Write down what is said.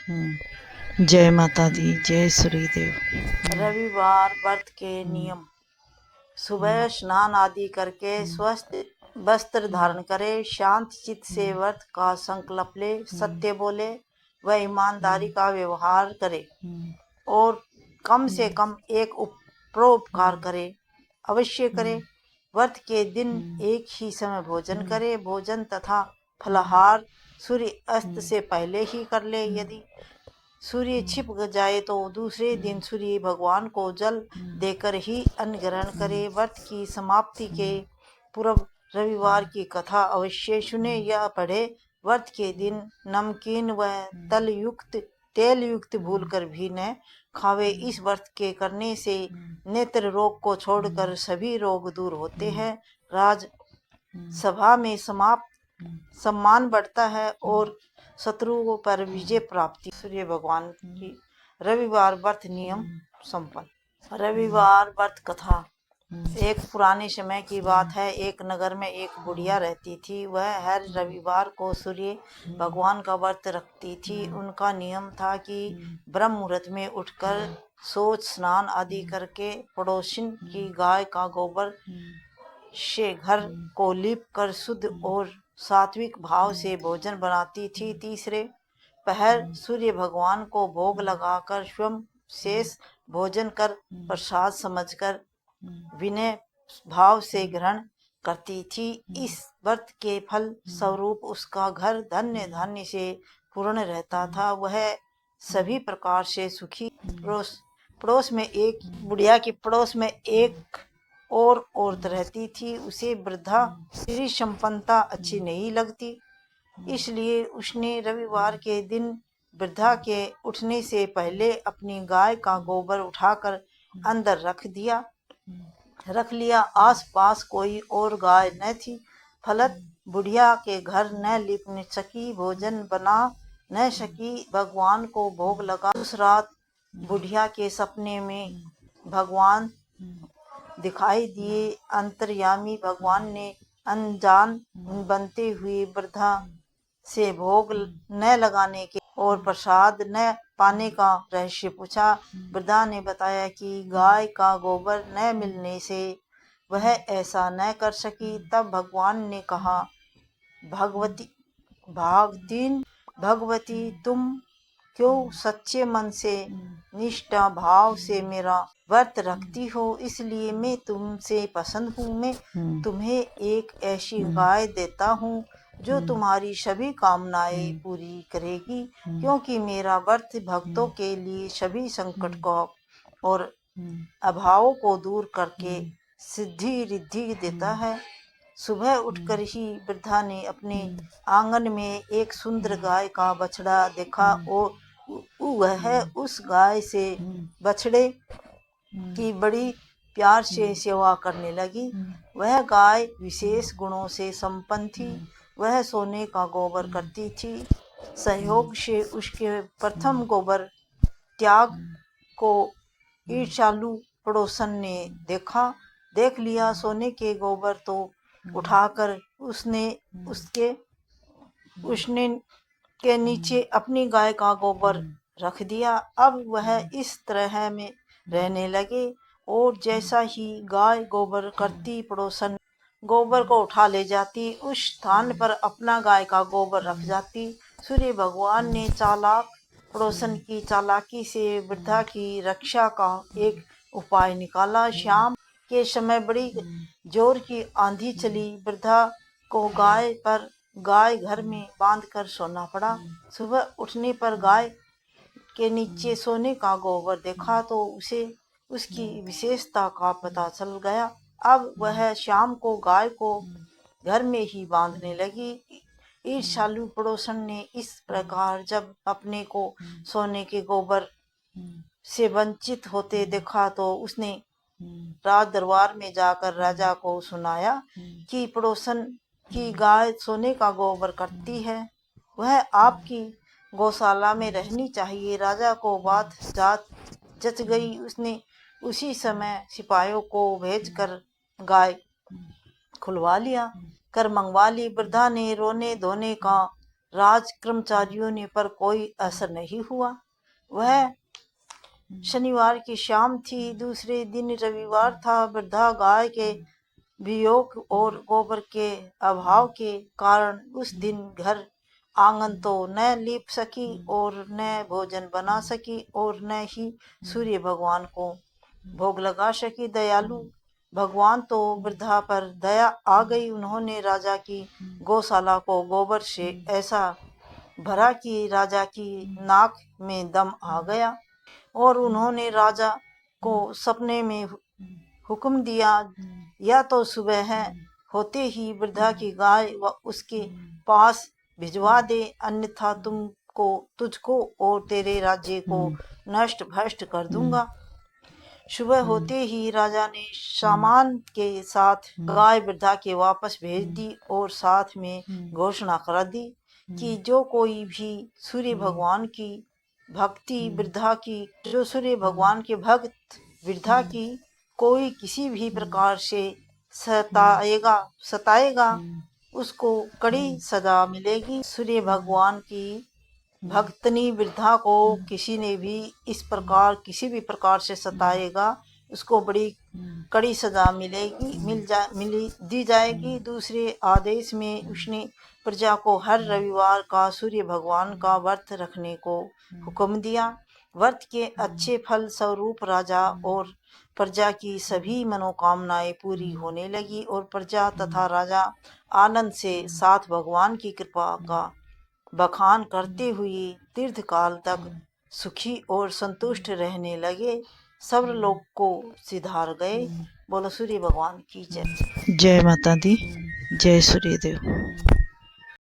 जय माता दी, जय सूर्यदेव। रविवार व्रत के नियम। सुबह स्नान आदि करके स्वस्थ वस्त्र धारण करे, शांत चित्त से व्रत का संकल्प ले, सत्य बोले व ईमानदारी का व्यवहार करे और कम से कम एक परोपकार करे, अवश्य करे। व्रत के दिन एक ही समय भोजन करे। भोजन तथा फलाहार सूर्य अस्त से पहले ही कर ले। यदि सूर्य छिप जाए तो दूसरे दिन सूर्य भगवान को जल देकर ही अन्न ग्रहण करे। व्रत की समाप्ति के पूर्व रविवार की कथा अवश्य सुने या पढ़े। व्रत के दिन नमकीन व तेल युक्त भूलकर भी न खावे। इस व्रत के करने से नेत्र रोग को छोड़कर सभी रोग दूर होते हैं। राज सभा में सम्मान बढ़ता है और शत्रुओं पर विजय प्राप्ति। सूर्य भगवान की रविवार व्रत नियम संपन्न। रविवार व्रत कथा। एक पुराने समय की बात है। एक नगर में एक बुढ़िया रहती थी। वह हर रविवार को सूर्य भगवान का व्रत रखती थी। उनका नियम था कि ब्रह्म मुहूर्त में उठकर शौच स्नान आदि करके पड़ोसिन की गाय का गोबर से घर को लीप कर शुद्ध और सात्विक भाव से भोजन बनाती थी। तीसरे पहर सूर्य भगवान को भोग लगाकर स्वयं शेष भोजन कर प्रसाद समझकर विनय भाव से ग्रहण करती थी। इस व्रत के फल स्वरूप उसका घर धन्य धान्य से पूर्ण रहता था। वह सभी प्रकार से सुखी। पड़ोस में एक बुढ़िया की पड़ोस में एक और औरत रहती थी। उसे वृद्धा श्री संपन्नता अच्छी नहीं लगती, इसलिए उसने रविवार के दिन वृद्धा के उठने से पहले अपनी गाय का गोबर उठाकर अंदर रख लिया। आसपास कोई और गाय न थी, फलत बुढ़िया के घर न लिपने सकी, भोजन बना न सकी, भगवान को भोग लगा। उस रात बुढ़िया के सपने में भगवान दिखाई दिए। अंतर्यामी भगवान ने अनजान बनते हुए वृद्धा से भोग न लगाने के और प्रसाद न पाने का रहस्य पूछा। वृद्धा ने बताया कि गाय का गोबर न मिलने से वह ऐसा न कर सकी। तब भगवान ने कहा, भगवती तुम क्यों सच्चे मन से निष्ठा भाव से मेरा व्रत रखती हो, इसलिए मैं तुमसे पसंद हूँ। मैं तुम्हें एक ऐसी गाय देता हूँ जो तुम्हारी सभी कामनाएं पूरी करेगी, क्योंकि मेरा व्रत भक्तों के लिए सभी संकट को और अभावों को दूर करके सिद्धि रिद्धि देता है। सुबह उठकर ही वृद्धा ने अपने आंगन में एक सुंदर गाय का बछड़ा देखा और वह उस गाय से बछड़े की बड़ी प्यार से सेवा करने लगी। वह गाय विशेष गुणों से संपन्न थी। वह सोने का गोबर करती थी। सहयोग से उसके प्रथम गोबर त्याग को ईर्ष्यालु पड़ोसन ने देख लिया। सोने के गोबर तो उठाकर उसने के नीचे अपनी गाय का गोबर रख दिया। अब वह इस तरह में रहने लगे और जैसा ही गाय गोबर करती, पड़ोसन गोबर को उठा ले जाती, उस स्थान पर अपना गाय का गोबर रख जाती। सूर्य भगवान ने चालाक पड़ोसन की चालाकी से वृद्धा की रक्षा का एक उपाय निकाला। शाम के समय बड़ी जोर की आंधी चली। वृद्धा को गाय घर में बांधकर सोना पड़ा। सुबह उठने पर गाय के नीचे सोने का गोबर देखा तो उसे उसकी विशेषता का पता चल गया। अब वह शाम को गाय को घर में ही बांधने लगी। ईर्ष्यालु पड़ोसन ने इस प्रकार जब अपने को सोने के गोबर से वंचित होते देखा तो उसने राज दरबार में जाकर राजा को सुनाया कि पड़ोसन की गाय सोने का गोबर करती है, वह आपकी गौशाला में रहनी चाहिए। राजा को बात जच गई। उसने उसी समय सिपाहियों को भेजकर गाय खुलवा लिया कर मंगवा ली। वृद्धा ने रोने धोने का राज कर्मचारियों ने पर कोई असर नहीं हुआ। वह शनिवार की शाम थी। दूसरे दिन रविवार था। वृद्धा गाय के वियोग और गोबर के अभाव के कारण उस दिन घर आंगन तो न लीप सकी और न भोजन बना सकी और न ही सूर्य भगवान को भोग लगा सकी। दयालु भगवान तो वृद्धा पर दया आ गई। उन्होंने राजा की गौशाला को गोबर से ऐसा भरा कि राजा की नाक में दम आ गया और उन्होंने राजा को सपने में हुक्म दिया, या तो सुबह होते ही वृद्धा की गाय व उसके पास भिजवा दे, अन्यथा तुझको और तेरे राज्य को नष्ट भ्रष्ट कर दूंगा। सुबह होते ही राजा ने सामान के साथ गाय वृद्धा के वापस भेज दी और साथ में घोषणा कर दी कि जो कोई भी सूर्य भगवान की भक्ति वृद्धा की जो सूर्य भगवान के भक्त वृद्धा की कोई किसी भी प्रकार से सताएगा उसको कड़ी सजा मिलेगी। सूर्य भगवान की भक्तनी वृद्धा को किसी ने भी इस प्रकार किसी भी प्रकार से सताएगा उसको बड़ी कड़ी सजा दी जाएगी। दूसरे आदेश में उसने प्रजा को हर रविवार का सूर्य भगवान का व्रत रखने को हुक्म दिया। व्रत के अच्छे फल स्वरूप राजा और प्रजा की सभी मनोकामनाएं पूरी होने लगी और प्रजा तथा राजा आनंद से साथ भगवान की कृपा का बखान करते हुए दीर्घकाल तक सुखी और संतुष्ट रहने लगे। सब लोग को सिधार गए। बोलो सूर्य भगवान की जय। जय माता दी। जय सूर्यदेव।